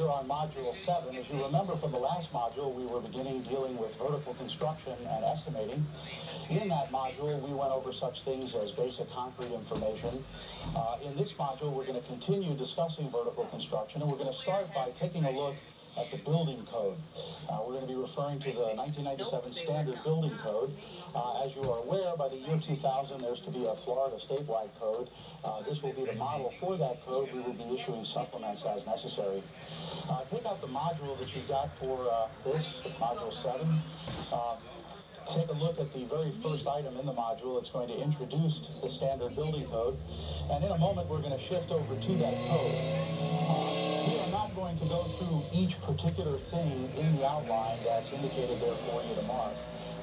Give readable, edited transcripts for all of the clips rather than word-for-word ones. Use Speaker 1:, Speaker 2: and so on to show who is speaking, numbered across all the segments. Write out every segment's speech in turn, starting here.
Speaker 1: we're on Module 7. As you remember from the last module, we were beginning dealing with vertical construction and estimating. In that module, we went over such things as basic concrete information. In this module, we're going to continue discussing vertical construction, and we're going to start by taking a look at the building code. We're going to be referring to the 1997 Standard Building Code. As you are aware, by the year 2000, there's to be a Florida statewide code. This will be the model for that code. We will be issuing supplements as necessary. Take out the module that you've got for this, Module 7. Take a look at the very first item in the module. It's going to introduce the Standard Building Code. And in a moment, we're going to shift over to that code. We are not going to go through each particular thing in the outline that's indicated there for you to mark.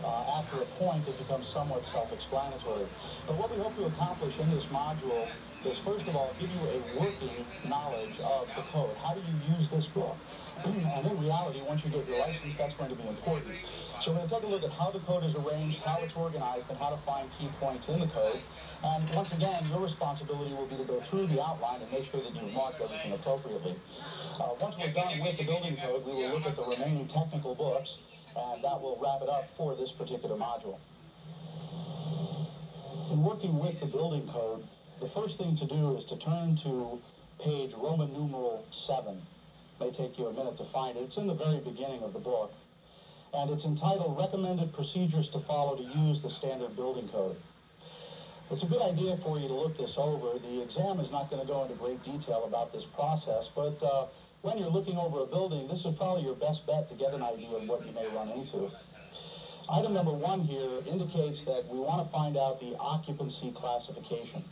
Speaker 1: After a point, it becomes somewhat self-explanatory. But what we hope to accomplish in this module is, first of all, give you a working knowledge of the code. How do you use this book? And in reality, once you get your license, that's going to be important. So we're going to take a look at how the code is arranged, how it's organized, and how to find key points in the code. And once again, your responsibility will be to go through the outline and make sure that you've marked everything appropriately. Once we're done with the building code, we will look at the remaining technical books, and that will wrap it up for this particular module. In working with the building code, the first thing to do is to turn to page Roman numeral 7. It may take you a minute to find it. It's in the very beginning of the book, and it's entitled Recommended Procedures to Follow to Use the Standard Building Code. It's a good idea for you to look this over. The exam is not going to go into great detail about this process, but when you're looking over a building, this is probably your best bet to get an idea of what you may run into. Item number 1 here indicates that we want to find out the occupancy classification.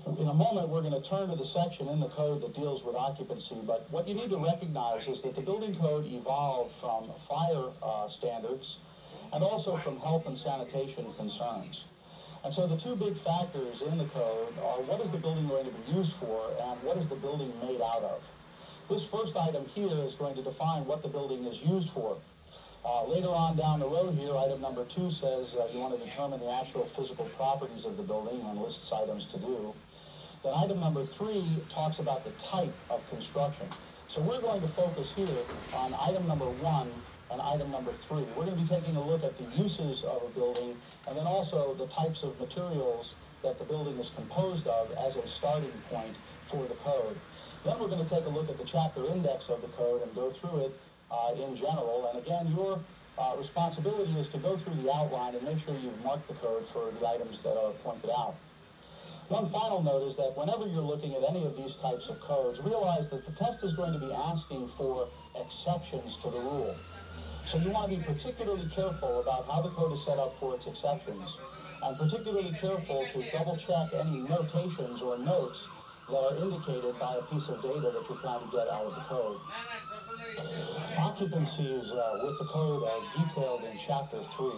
Speaker 1: In a moment, we're going to turn to the section in the code that deals with occupancy, but what you need to recognize is that the building code evolved from fire standards and also from health and sanitation concerns. And so the two big factors in the code are what is the building going to be used for and what is the building made out of. This first item here is going to define what the building is used for. Later on down the road here, item number 2 says you want to determine the actual physical properties of the building and lists items to do. Then item number 3 talks about the type of construction. So we're going to focus here on item number 1 and item number 3. We're going to be taking a look at the uses of a building and then also the types of materials that the building is composed of as a starting point for the code. Then we're going to take a look at the chapter index of the code and go through it in general. And again, your responsibility is to go through the outline and make sure you've marked the code for the items that are pointed out. One final note is that whenever you're looking at any of these types of codes, realize that the test is going to be asking for exceptions to the rule. So you want to be particularly careful about how the code is set up for its exceptions, and particularly careful to double-check any notations or notes that are indicated by a piece of data that you're trying to get out of the code. Occupancies with the code are detailed in Chapter 3.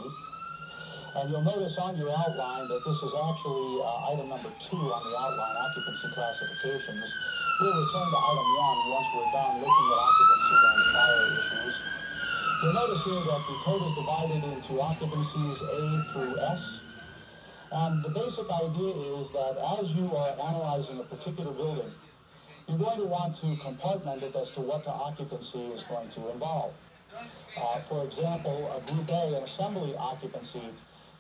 Speaker 1: And you'll notice on your outline that this is actually item number 2 on the outline, occupancy classifications. We'll return to item 1 once we're done looking at occupancy and fire issues. You'll notice here that the code is divided into occupancies A through S. And the basic idea is that as you are analyzing a particular building, you're going to want to compartment it as to what the occupancy is going to involve. For example, a Group A, an assembly occupancy,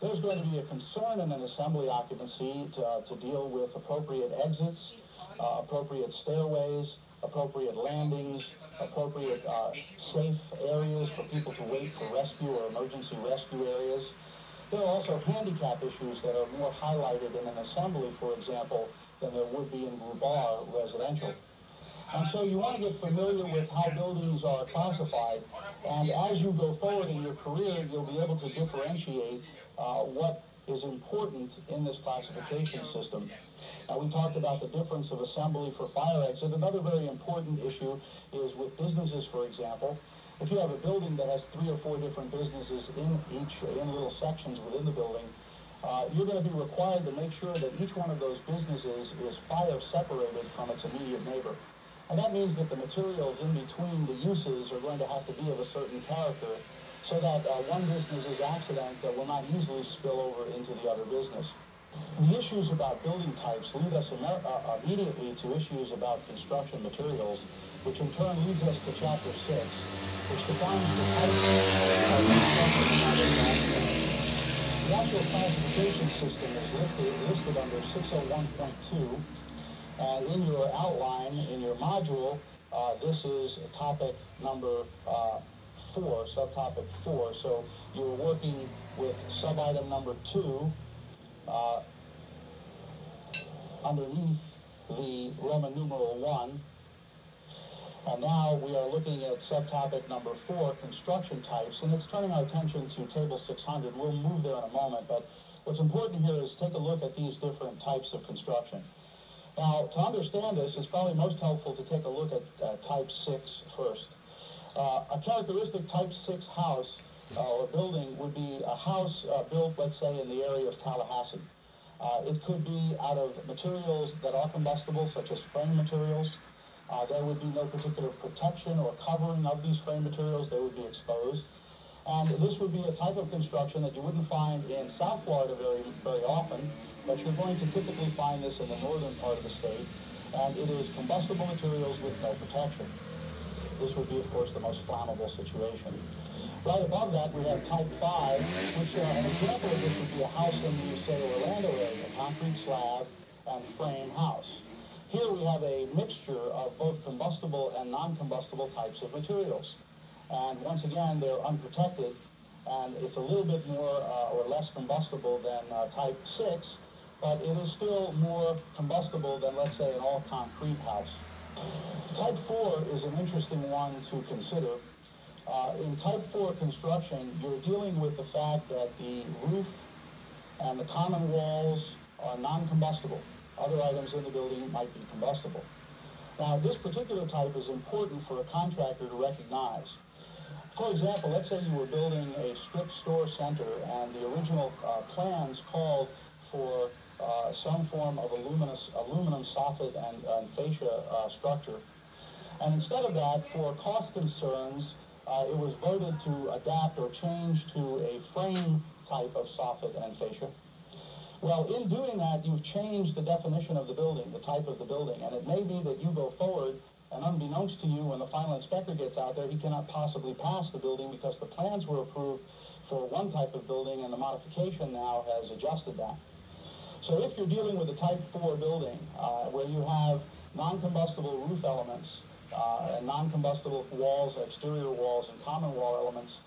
Speaker 1: there's going to be a concern in an assembly occupancy to deal with appropriate exits, appropriate stairways, appropriate landings, appropriate safe areas for people to wait for rescue or emergency rescue areas. There are also handicap issues that are more highlighted in an assembly, for example, than there would be in Group R residential. And so you want to get familiar with how buildings are classified, and as you go forward in your career, you'll be able to differentiate what is important in this classification system. We talked about the difference of assembly for fire exit. Another very important issue is with businesses, for example. If you have a building that has 3 or 4 different businesses in little sections within the building, you're going to be required to make sure that each one of those businesses is fire separated from its immediate neighbor. And that means that the materials in between the uses are going to have to be of a certain character so that one business's accident will not easily spill over into the other business. The issues about building types lead us immediately to issues about construction materials, which in turn leads us to Chapter 6, which defines the types of construction. The actual classification system is listed under 601.2, and in your outline, in your module, this is topic number 4, subtopic 4. So you're working with sub-item number 2 underneath the Roman numeral 1. And now we are looking at subtopic number 4, construction types, and it's turning our attention to table 600. We'll move there in a moment, but what's important here is take a look at these different types of construction. Now, to understand this, it's probably most helpful to take a look at type 6 first. A characteristic type 6 house or building would be a house built, let's say, in the area of Tallahassee. It could be out of materials that are combustible, such as frame materials. There would be no particular protection or covering of these frame materials. They would be exposed. And this would be a type of construction that you wouldn't find in South Florida very often, but you're going to typically find this in the northern part of the state. And it is combustible materials with no protection. This would be, of course, the most flammable situation. Right above that, we have type 5, which an example of this would be a house in the, say, Orlando area, a concrete slab and frame house. Here we have a mixture of both combustible and non-combustible types of materials. And once again, they're unprotected, and it's a little bit more or less combustible than type 6, but it is still more combustible than, let's say, an all-concrete house. Type 4 is an interesting one to consider. In type 4 construction, you're dealing with the fact that the roof and the common walls are non-combustible. Other items in the building might be combustible. Now, this particular type is important for a contractor to recognize. For example, let's say you were building a strip store center and the original plans called for some form of aluminum soffit and fascia structure. And instead of that, for cost concerns, it was voted to adapt or change to a frame type of soffit and fascia. Well, in doing that, you've changed the definition of the building, the type of the building, and it may be that you go forward, and unbeknownst to you, when the final inspector gets out there, he cannot possibly pass the building because the plans were approved for one type of building, and the modification now has adjusted that. So if you're dealing with a type 4 building, where you have non-combustible roof elements, and non-combustible walls, exterior walls, and common wall elements,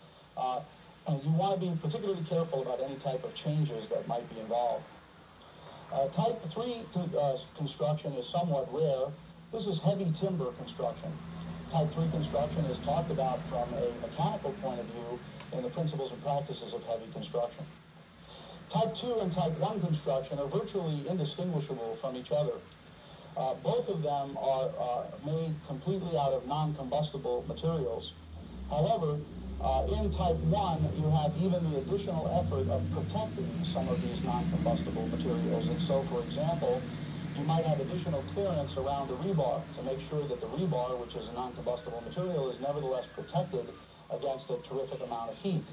Speaker 1: and you want to be particularly careful about any type of changes that might be involved. Type 3 construction is somewhat rare. This is heavy timber construction. Type 3 construction is talked about from a mechanical point of view in the principles and practices of heavy construction. Type 2 and Type 1 construction are virtually indistinguishable from each other. Both of them are made completely out of non-combustible materials. However, in Type 1, you have even the additional effort of protecting some of these non-combustible materials. And so, for example, you might have additional clearance around the rebar to make sure that the rebar, which is a non-combustible material, is nevertheless protected against a terrific amount of heat.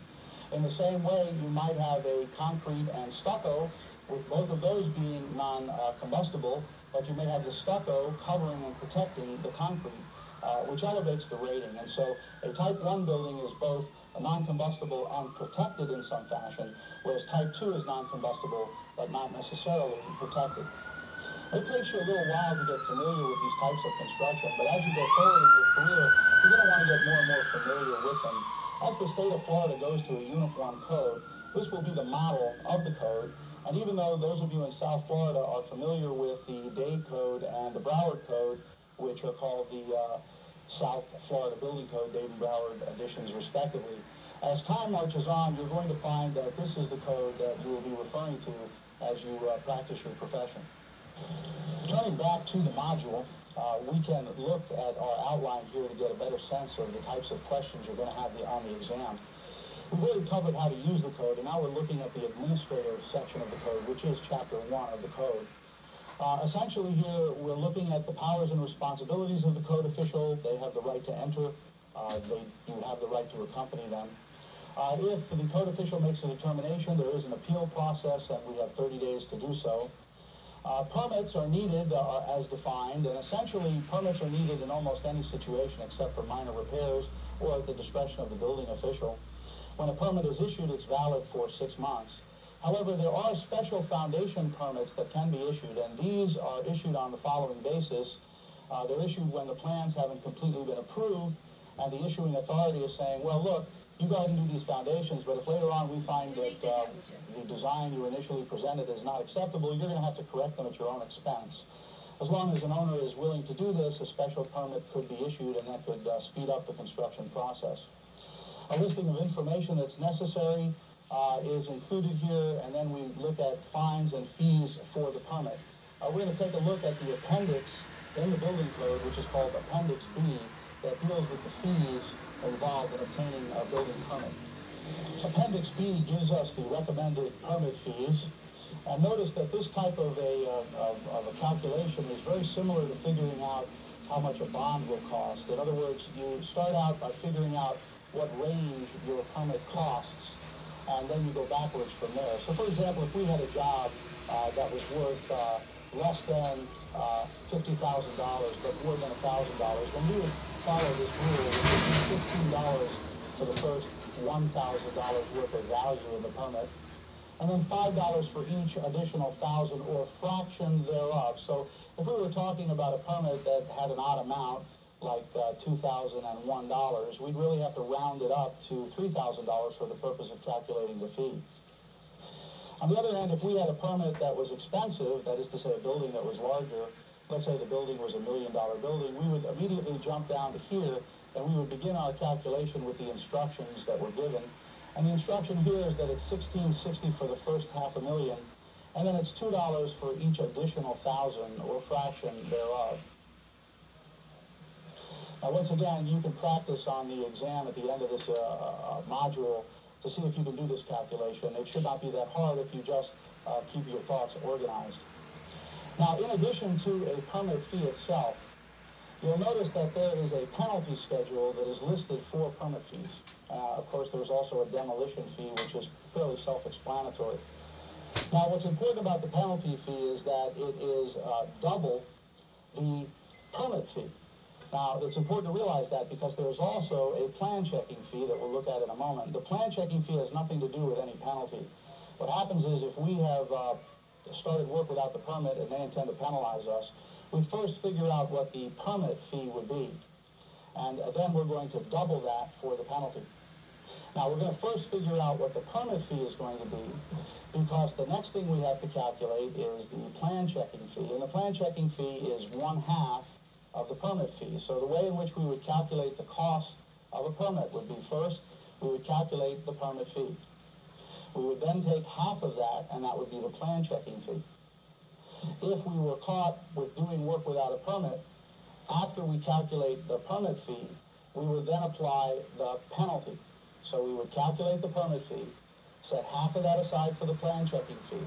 Speaker 1: In the same way, you might have a concrete and stucco, with both of those being non-combustible, but you may have the stucco covering and protecting the concrete, which elevates the rating. And so a Type 1 building is both non-combustible and protected in some fashion, whereas Type 2 is non-combustible, but not necessarily protected. It takes you a little while to get familiar with these types of construction, but as you go forward in your career, you're going to want to get more and more familiar with them. As the state of Florida goes to a uniform code, this will be the model of the code. And even though those of you in South Florida are familiar with the Dade Code and the Broward Code, which are called the South Florida Building Code, Dade and Broward editions respectively, as time marches on, you're going to find that this is the code that you will be referring to as you practice your profession. Turning back to the module, we can look at our outline here to get a better sense of the types of questions you're going to have on the exam. We've already covered how to use the code, and now we're looking at the administrative section of the code, which is Chapter 1 of the code. Essentially here, we're looking at the powers and responsibilities of the code official. They have the right to enter. You have the right to accompany them. If the code official makes a determination, there is an appeal process, and we have 30 days to do so. Permits are needed as defined, and essentially permits are needed in almost any situation except for minor repairs or at the discretion of the building official. When a permit is issued, it's valid for 6 months. However, there are special foundation permits that can be issued, and these are issued on the following basis. They're issued when the plans haven't completely been approved, and the issuing authority is saying, well, look, you go ahead and do these foundations, but if later on we find that the design you initially presented is not acceptable, you're going to have to correct them at your own expense. As long as an owner is willing to do this, a special permit could be issued, and that could speed up the construction process. A listing of information that's necessary is included here, and then we look at fines and fees for the permit. We're going to take a look at the appendix in the building code, which is called Appendix B, that deals with the fees involved in obtaining a building permit. Appendix B gives us the recommended permit fees, and notice that this type of a calculation is very similar to figuring out how much a bond will cost. In other words, you start out by figuring out what range your permit costs, and then you go backwards from there. So for example, if we had a job that was worth less than $50,000 but more than $1,000, then we would follow this rule, which is $15 for the first $1,000 worth of value in the permit, and then $5 for each additional $1,000 or fraction thereof. So if we were talking about a permit that had an odd amount, like $2,001, we'd really have to round it up to $3,000 for the purpose of calculating the fee. On the other hand, if we had a permit that was expensive, that is to say a building that was larger, let's say the building was $1 million building, we would immediately jump down to here, and we would begin our calculation with the instructions that were given. And the instruction here is that it's $1,660 for the first $500,000, and then it's $2 for each additional $1,000 or fraction thereof. Now, once again, you can practice on the exam at the end of this module to see if you can do this calculation. It should not be that hard if you just keep your thoughts organized. Now, in addition to a permit fee itself, you'll notice that there is a penalty schedule that is listed for permit fees. Of course, there's also a demolition fee, which is fairly self-explanatory. Now, what's important about the penalty fee is that it is double the permit fee. Now, it's important to realize that because there's also a plan checking fee that we'll look at in a moment. The plan checking fee has nothing to do with any penalty. What happens is if we have started work without the permit and they intend to penalize us, we first figure out what the permit fee would be. And then we're going to double that for the penalty. Now, we're going to first figure out what the permit fee is going to be, because the next thing we have to calculate is the plan checking fee. And the plan checking fee is 1/2 of the permit fee. So the way in which we would calculate the cost of a permit would be first, we would calculate the permit fee. We would then take half of that, and that would be the plan checking fee. If we were caught with doing work without a permit, after we calculate the permit fee, we would then apply the penalty. So we would calculate the permit fee, set half of that aside for the plan checking fee,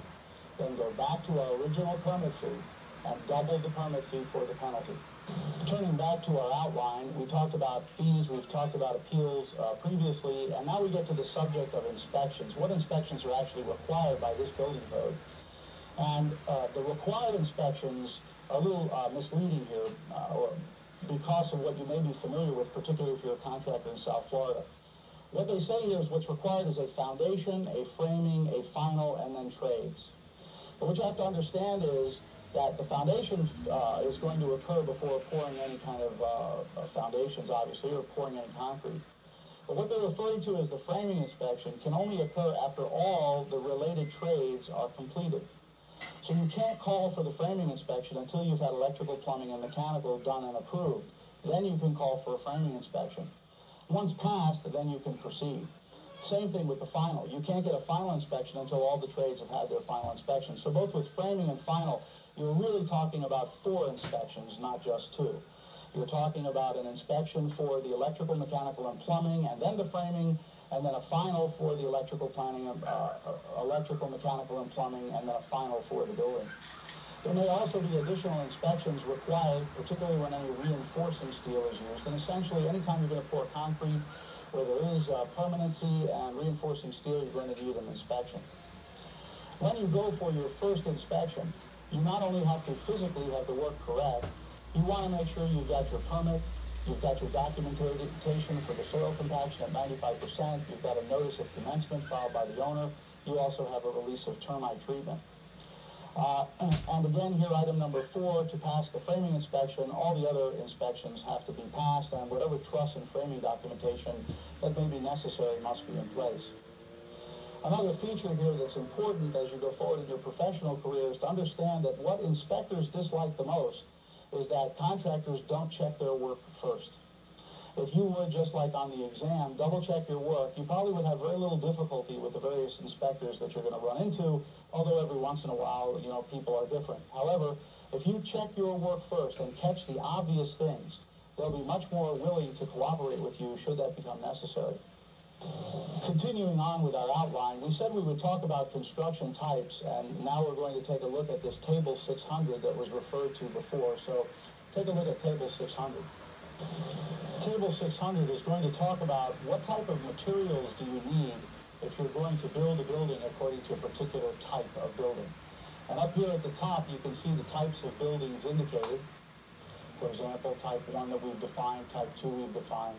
Speaker 1: then go back to our original permit fee, and double the permit fee for the penalty. Turning back to our outline, we talked about fees, we've talked about appeals previously, and now we get to the subject of inspections. What inspections are actually required by this building code? And the required inspections are a little misleading here because of what you may be familiar with, particularly if you're a contractor in South Florida. What they say here is what's required is a foundation, a framing, a final, and then trades. But what you have to understand is that the foundation is going to occur before pouring any kind of foundations, obviously, or pouring any concrete. But what they're referring to as the framing inspection can only occur after all the related trades are completed. So you can't call for the framing inspection until you've had electrical, plumbing, and mechanical done and approved. Then you can call for a framing inspection. Once passed, then you can proceed. Same thing with the final. You can't get a final inspection until all the trades have had their final inspection. So both with framing and final, you're really talking about 4 inspections, not just 2. You're talking about an inspection for the electrical, mechanical, and plumbing, and then the framing, and then a final for the electrical, electrical, mechanical, and plumbing, and then a final for the building. There may also be additional inspections required, particularly when any reinforcing steel is used. And essentially, anytime you're going to pour concrete where there is permanency and reinforcing steel, you're going to need an inspection. When you go for your first inspection, you not only have to physically have the work correct, you want to make sure you've got your permit, you've got your documentation for the soil compaction at 95%, you've got a notice of commencement filed by the owner, you also have a release of termite treatment. And again here, item number 4, to pass the framing inspection, all the other inspections have to be passed, and whatever truss and framing documentation that may be necessary must be in place. Another feature here that's important as you go forward in your professional career is to understand that what inspectors dislike the most is that contractors don't check their work first. If you would, just like on the exam, double check your work, you probably would have very little difficulty with the various inspectors that you're going to run into, although every once in a while, you know, people are different. However, if you check your work first and catch the obvious things, they'll be much more willing to cooperate with you should that become necessary. Continuing on with our outline, we said we would talk about construction types, and now we're going to take a look at this table 600 that was referred to before. So take a look at table 600. Table 600 is going to talk about what type of materials do you need if you're going to build a building according to a particular type of building. And up here at the top, you can see the types of buildings indicated. For example, type 1 that we've defined, type 2 we've defined.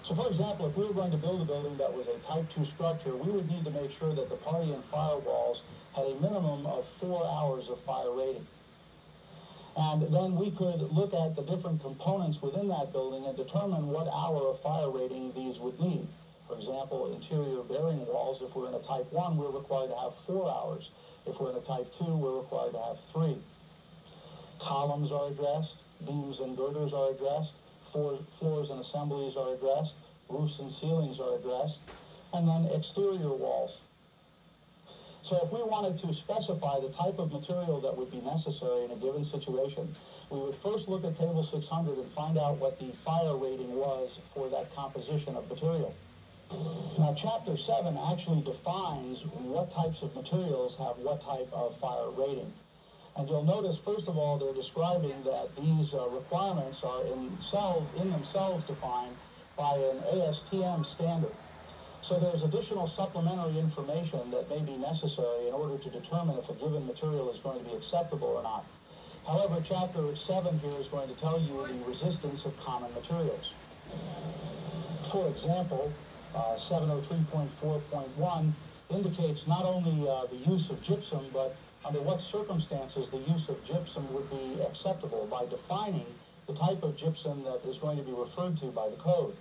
Speaker 1: So for example, if we were going to build a building that was a type 2 structure, we would need to make sure that the party and firewalls had a minimum of 4 hours of fire rating. And then we could look at the different components within that building and determine what hour of fire rating these would need. For example, interior bearing walls, if we're in a type 1, we're required to have 4 hours. If we're in a type 2, we're required to have 3. Columns are addressed, beams and girders are addressed, floors and assemblies are addressed, roofs and ceilings are addressed, and then exterior walls. So if we wanted to specify the type of material that would be necessary in a given situation, we would first look at table 600 and find out what the fire rating was for that composition of material. Now chapter 7 actually defines what types of materials have what type of fire rating. And you'll notice, first of all, they're describing that these requirements are in themselves defined by an ASTM standard. So there's additional supplementary information that may be necessary in order to determine if a given material is going to be acceptable or not. However, chapter 7 here is going to tell you the resistance of common materials. For example, 703.4.1 indicates not only the use of gypsum, but under what circumstances the use of gypsum would be acceptable by defining the type of gypsum that is going to be referred to by the code.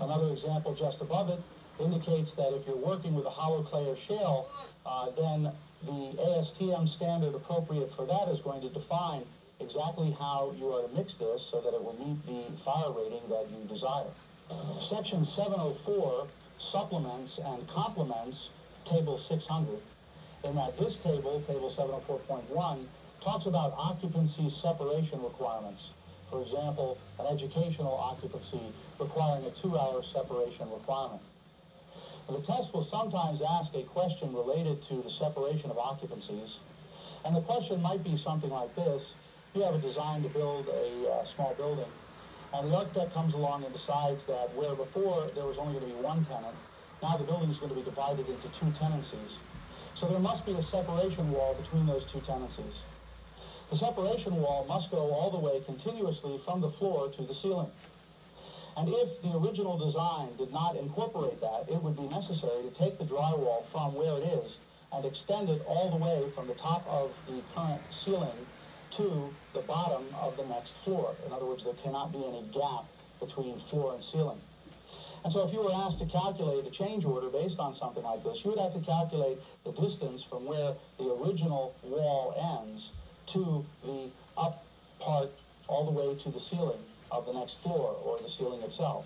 Speaker 1: Another example just above it indicates that if you're working with a hollow clay or shale, then the ASTM standard appropriate for that is going to define exactly how you are to mix this so that it will meet the fire rating that you desire. Section 704 supplements and complements Table 600, in that this table, Table 704.1, talks about occupancy separation requirements. For example, an educational occupancy requiring a 2-hour separation requirement. The test will sometimes ask a question related to the separation of occupancies, and the question might be something like this. You have a design to build a small building, and the architect comes along and decides that where before there was only going to be one tenant, now the building is going to be divided into 2 tenancies. So there must be a separation wall between those 2 tenancies. The separation wall must go all the way continuously from the floor to the ceiling. And if the original design did not incorporate that, it would be necessary to take the drywall from where it is and extend it all the way from the top of the current ceiling to the bottom of the next floor. In other words, there cannot be any gap between floor and ceiling. And so if you were asked to calculate a change order based on something like this, you would have to calculate the distance from where the original wall ends to the up part all the way to the ceiling of the next floor, or the ceiling itself.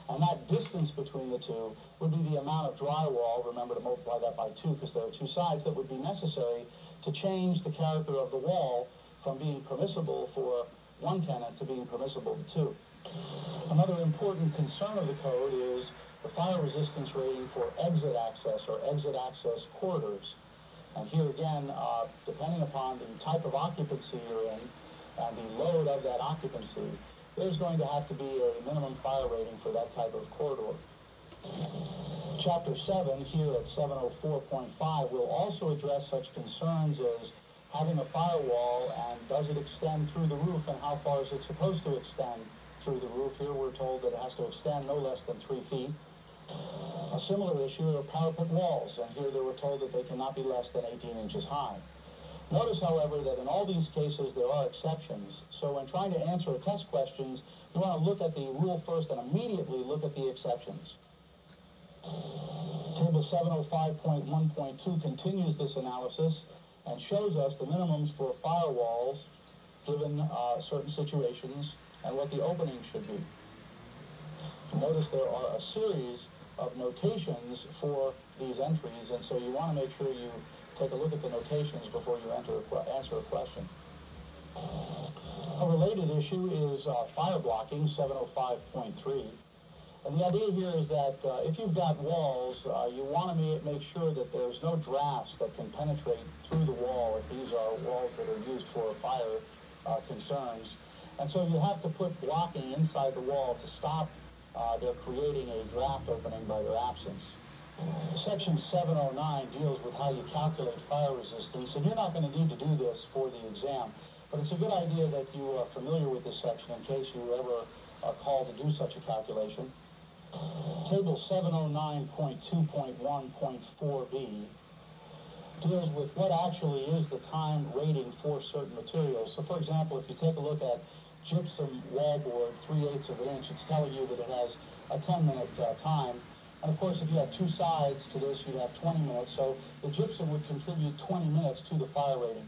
Speaker 1: And that distance between the two would be the amount of drywall, remember to multiply that by 2 because there are 2 sides, that would be necessary to change the character of the wall from being permissible for one tenant to being permissible to 2. Another important concern of the code is the fire resistance rating for exit access or exit access corridors. And here again, depending upon the type of occupancy you're in and the load of that occupancy, there's going to have to be a minimum fire rating for that type of corridor. Chapter 7, here at 704.5, will also address such concerns as having a firewall, and does it extend through the roof, and how far is it supposed to extend through the roof. Here we're told that it has to extend no less than 3 feet. A similar issue are parapet walls, and here they were told that they cannot be less than 18 inches high. Notice, however, that in all these cases there are exceptions, so when trying to answer test questions, you want to look at the rule first and immediately look at the exceptions. Table 705.1.2 continues this analysis and shows us the minimums for firewalls given certain situations and what the opening should be. Notice there are a series of notations for these entries, and so you want to make sure you take a look at the notations before you answer a question. A related issue is fire blocking, 705.3. And the idea here is that if you've got walls, you want to make sure that there's no drafts that can penetrate through the wall if these are walls that are used for fire concerns. And so you have to put blocking inside the wall to stop their creating a draft opening by their absence. Section 709 deals with how you calculate fire resistance, and you're not going to need to do this for the exam, but it's a good idea that you are familiar with this section in case you ever are called to do such a calculation. Table 709.2.1.4b deals with what actually is the time rating for certain materials. So for example, if you take a look at gypsum wallboard, 3/8 of an inch, it's telling you that it has a 10-minute time. And of course, if you had 2 sides to this, you'd have 20 minutes. So the gypsum would contribute 20 minutes to the fire rating.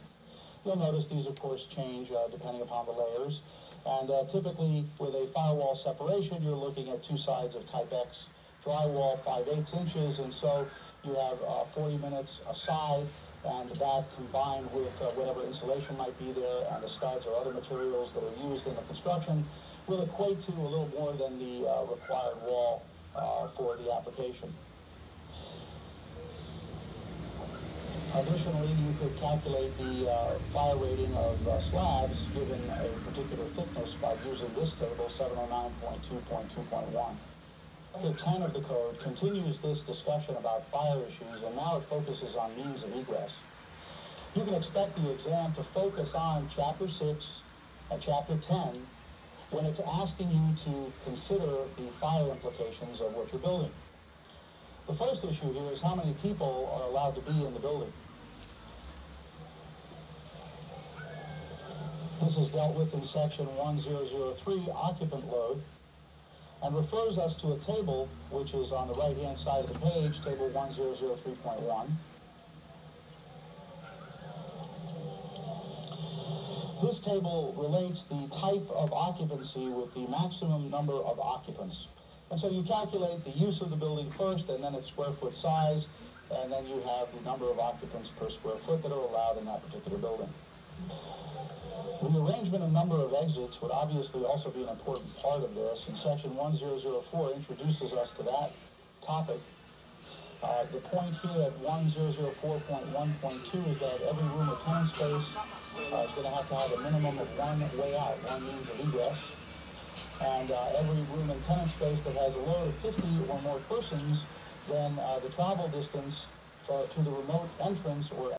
Speaker 1: You'll notice these, of course, change depending upon the layers. And typically, with a firewall separation, you're looking at 2 sides of type X drywall, 5/8 inches, and so you have 40 minutes a side, and that combined with whatever insulation might be there, and the studs or other materials that are used in the construction, will equate to a little more than the required wall for the application. Additionally, you could calculate the fire rating of slabs given a particular thickness by using this table, 709.2.2.1. Chapter 10 of the code continues this discussion about fire issues, and now it focuses on means of egress. You can expect the exam to focus on Chapter 6 and Chapter 10 when it's asking you to consider the fire implications of what you're building. The first issue here is how many people are allowed to be in the building. This is dealt with in section 1003, occupant load, and refers us to a table which is on the right-hand side of the page, table 1003.1. This table relates the type of occupancy with the maximum number of occupants. And so you calculate the use of the building first, and then its square foot size, and then you have the number of occupants per square foot that are allowed in that particular building. The arrangement and number of exits would obviously also be an important part of this, and section 1004 introduces us to that topic. The point here at 1004.1.2 is that every room or tenant space is going to have a minimum of 1 way out, 1 means of egress. And every room and tenant space that has a load of 50 or more persons, then the travel distance to the remote entrance or